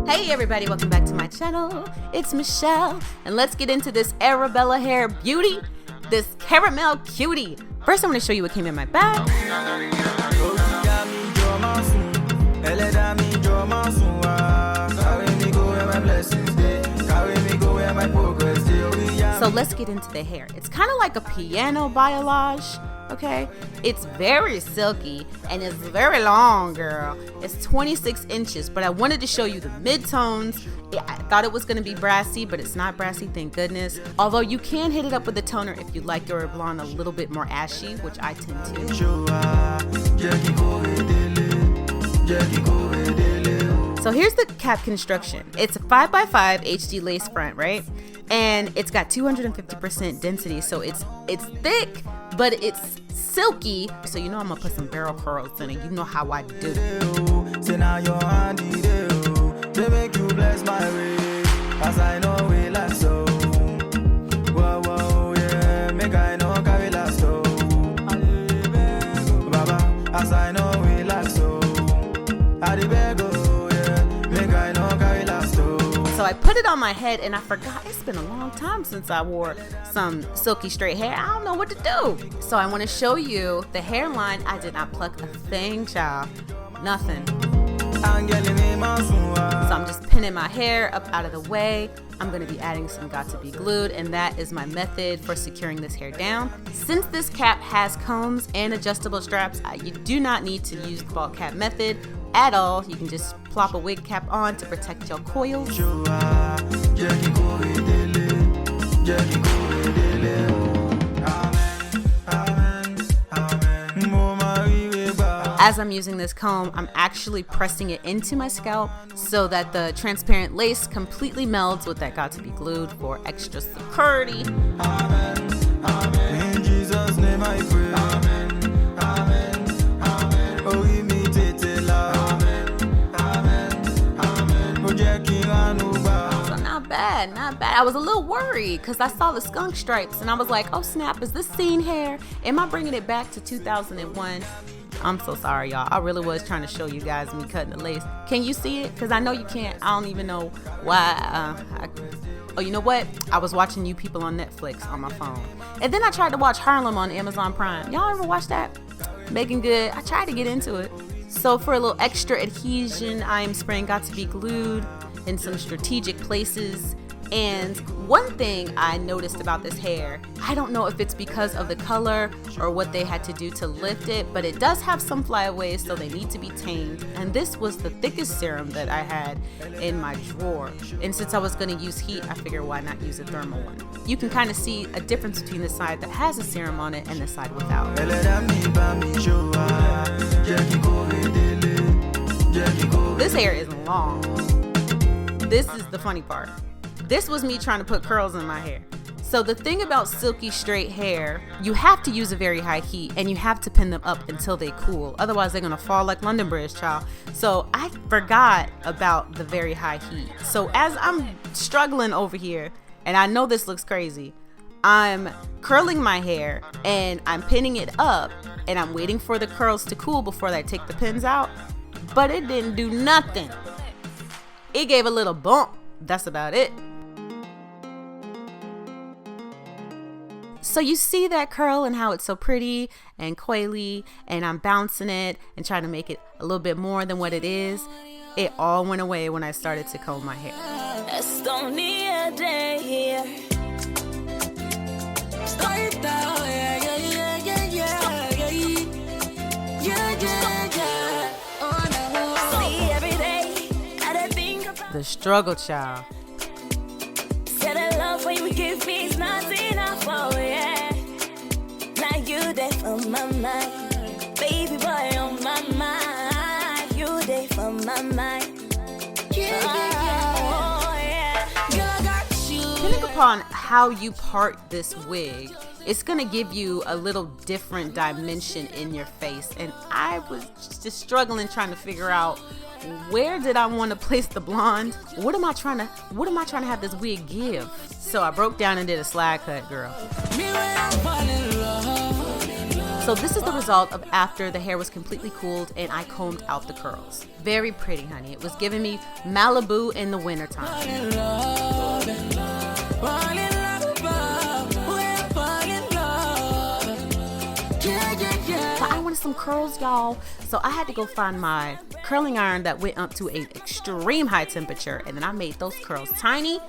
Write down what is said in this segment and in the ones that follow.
Hey everybody, welcome back to my channel. It's Michelle, and let's get into this Arabella hair beauty, this caramel cutie. First, I want to show you what came in my bag. So let's get into the hair. It's kind of like a piano balayage. Okay, it's very silky and it's very long, girl. It's 26 inches, but I wanted to show you the mid-tones. I thought it was going to be brassy, but it's not brassy, thank goodness. Although you can hit it up with a toner if you like your blonde a little bit more ashy, which I tend to. So here's the cap construction. It's a 5x5 HD lace front, right? And it's got 250% density, so it's thick, but it's silky. So you know I'm gonna put some barrel curls in it. You know how I do. So I put it on my head and I forgot. It's been a long time since I wore some silky straight hair. I don't know what to do. So I want to show you the hairline. I did not pluck a thing, child. Nothing. So I'm just pinning my hair up out of the way. I'm going to be adding some Got To Be Glued, and that is my method for securing this hair down. Since this cap has combs and adjustable straps, you do not need to use the ball cap method at all. You can just plop a wig cap on to protect your coils. As I'm using this comb, I'm actually pressing it into my scalp so that the transparent lace completely melds with that Got To Be Glued for extra security. In Jesus' name I pray. Not bad. I was a little worried because I saw the skunk stripes and I was like, oh snap, is this scene hair? Am I bringing it back to 2001? I'm so sorry, y'all. I really was trying to show you guys me cutting the lace. Can you see it? Because I know you can't. I don't even know why. Oh, you know what? I was watching You People on Netflix on my phone. And then I tried to watch Harlem on Amazon Prime. Y'all ever watch that? Making Good. I tried to get into it. So for a little extra adhesion, I am spraying Got To Be Glued in some strategic places. And one thing I noticed about this hair, I don't know if it's because of the color or what they had to do to lift it, but it does have some flyaways, so they need to be tamed. And this was the thickest serum that I had in my drawer. And since I was going to use heat, I figured why not use a thermal one. You can kind of see a difference between the side that has a serum on it and the side without. This hair is long. This is the funny part. This was me trying to put curls in my hair. So the thing about silky straight hair, you have to use a very high heat and you have to pin them up until they cool. Otherwise they're gonna fall like London Bridge, child. So I forgot about the very high heat. So as I'm struggling over here, and I know this looks crazy, I'm curling my hair and I'm pinning it up and I'm waiting for the curls to cool before I take the pins out. But it didn't do nothing. It gave a little bump. That's about it. So you see that curl and how it's so pretty and coily, and I'm bouncing it and trying to make it a little bit more than what it is. It all went away when I started to comb my hair. The struggle, child. What you give me is not enough, oh yeah. Now you there for my mind, baby boy on my mind. You there for my mind, Depending upon how you part this wig, it's gonna give you a little different dimension in your face. And I was just struggling trying to figure out, where did I want to place the blonde? What am I trying to have this wig give? So I broke down and did a slide cut, girl. So this is the result of after the hair was completely cooled and I combed out the curls. Very pretty, honey. It was giving me Malibu in the wintertime. But I wanted some curls, y'all. So I had to go find my curling iron that went up to an extreme high temperature. And then I made those curls tiny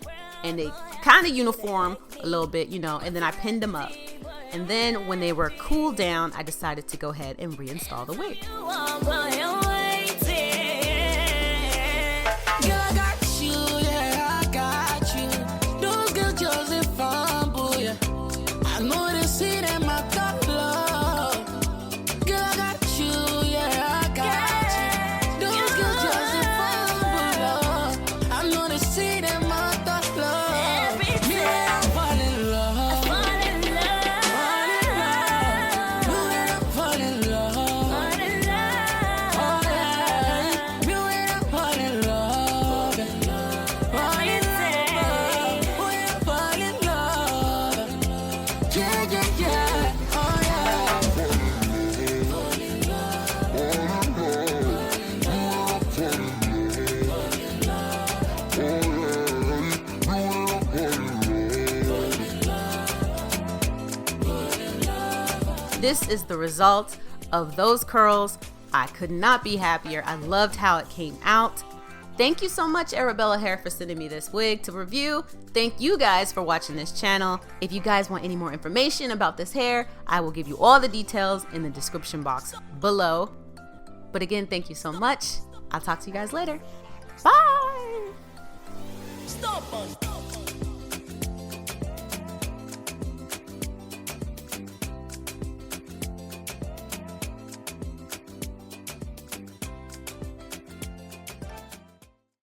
and they kind of uniform a little bit, you know, and then I pinned them up. And then when they were cooled down, I decided to go ahead and reinstall the wig. This is the result of those curls. I could not be happier. I loved how it came out. Thank you so much, Arabella Hair, for sending me this wig to review. Thank you guys for watching this channel. If you guys want any more information about this hair, I will give you all the details in the description box below. But again, thank you so much. I'll talk to you guys later. Bye! Stop.